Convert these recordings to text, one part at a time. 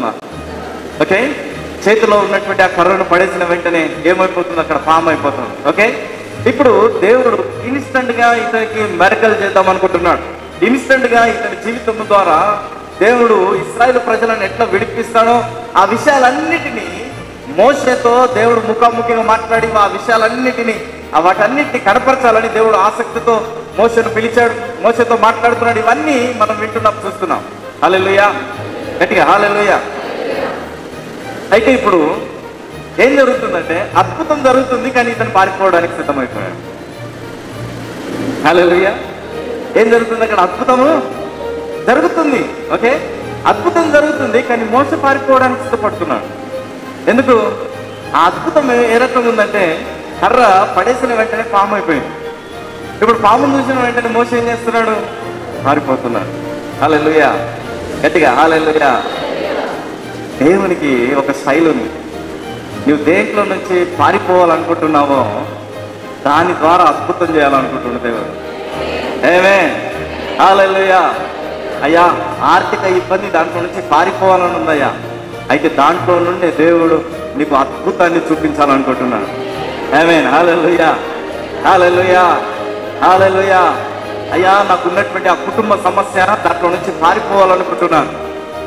చదువుతున్నా. ఓకే, చేతిలో ఉన్నటువంటి ఆ కర్రను పడేసిన వెంటనే ఏమైపోతుంది, అక్కడ ఫామ్ అయిపోతుంది. ఓకే, ఇప్పుడు దేవుడు ఇన్స్టెంట్ గా ఇతనికి మెరకల్ చేద్దాం అనుకుంటున్నాడు. ఇన్స్టెంట్ గా ఇతని జీవితం ద్వారా దేవుడు ఇశ్రాయేలు ప్రజలను ఎట్లా విడిపిస్తాడో ఆ విషయాలన్నిటినీ మోషేతో దేవుడు ముఖాముఖిగా మాట్లాడి ఆ విషయాలన్నిటినీ వాటన్నిటిని కనపరచాలని దేవుడు ఆసక్తితో మోషేను పిలిచాడు. మోషేతో మాట్లాడుతున్నాడు. ఇవన్నీ మనం వింటున్నాం, చూస్తున్నాం. హల్లెలూయా, గట్టిగా హల్లెలూయా. అయితే ఇప్పుడు ఏం జరుగుతుందంటే అద్భుతం జరుగుతుంది, కానీ ఇతను పారిపోవడానికి సిద్ధమైపోయాడు. హల్లెలూయా. ఏం జరుగుతుంది అక్కడ? అద్భుతము జరుగుతుంది. ఓకే, అద్భుతం జరుగుతుంది, కానీ మోస పారిపోవడానికి సిద్ధపడుతున్నాడు. ఎందుకు? ఆ అద్భుతం ఏ రకంగా ఉందంటే కర్ర పడేసిన వెంటనే పాము అయిపోయింది. ఇప్పుడు పామును చూసిన వెంటనే మోస ఏం చేస్తున్నాడు? పారిపోతున్నాడు. హల్లెలూయా, గట్టిగా హల్లెలూయా. దేవునికి ఒక స్టైల్ ఉంది. నువ్వు దేంట్లో నుంచి పారిపోవాలనుకుంటున్నావో దాని ద్వారా అద్భుతం చేయాలనుకుంటున్న దేవుడు. ఆమేన్, హల్లెలూయా. అయ్యా, ఆర్థిక ఇబ్బంది, దాంట్లో నుంచి పారిపోవాలని ఉందయ్యా. అయితే దాంట్లో నుండి దేవుడు నీకు అద్భుతాన్ని చూపించాలనుకుంటున్నాడు. ఆమేన్, హల్లెలూయా, హల్లెలూయా, హల్లెలూయా. అయ్యా, నాకున్నటువంటి ఆ కుటుంబ సమస్య, దాంట్లో నుంచి పారిపోవాలనుకుంటున్నాను.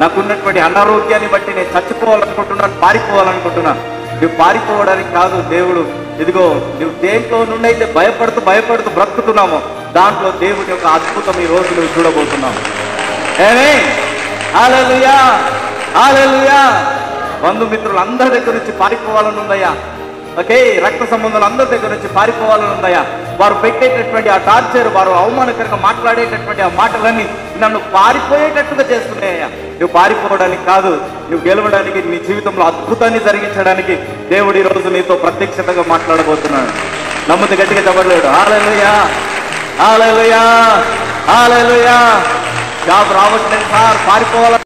నాకున్నటువంటి అనారోగ్యాన్ని బట్టి నేను చచ్చిపోవాలనుకుంటున్నాను, పారిపోవాలనుకుంటున్నాను. నువ్వు పారిపోవడానికి కాదు, దేవుడు ఇదిగో నువ్వు దేంట్లో నుండి అయితే భయపడుతూ బ్రతుకుతున్నామో దాంట్లో దేవుడి యొక్క అద్భుతం ఈ రోజు నువ్వు చూడబోతున్నావు. ఆమేన్, హల్లెలూయా, హల్లెలూయా. బంధుమిత్రులు అందరి దగ్గర నుంచి పారిపోవాలని ఉందయ్యా. ఓకే, రక్త సంబంధాలు అందరి దగ్గర నుంచి పారిపోవాలని ఉందయ్యా. వారు పెట్టేటటువంటి ఆ టార్చర్, వారు అవమానకరంగా మాట్లాడేటటువంటి ఆ మాటలన్నీ నన్ను పారిపోయేటట్టుగా చేస్తున్నాయ్యా. నువ్వు పారిపోవడానికి కాదు, నువ్వు గెలవడానికి, నీ జీవితంలో అద్భుతాన్ని జరిగించడానికి దేవుడు ఈ రోజు నీతో ప్రత్యక్షతగా మాట్లాడబోతున్నాడు. నమ్మితే గట్టిగా చెప్పలేడు. హల్లెలూయా, హల్లెలూయా, హల్లెలూయా. జాబ్ రావట్లేదు సార్, పారిపోవాలి.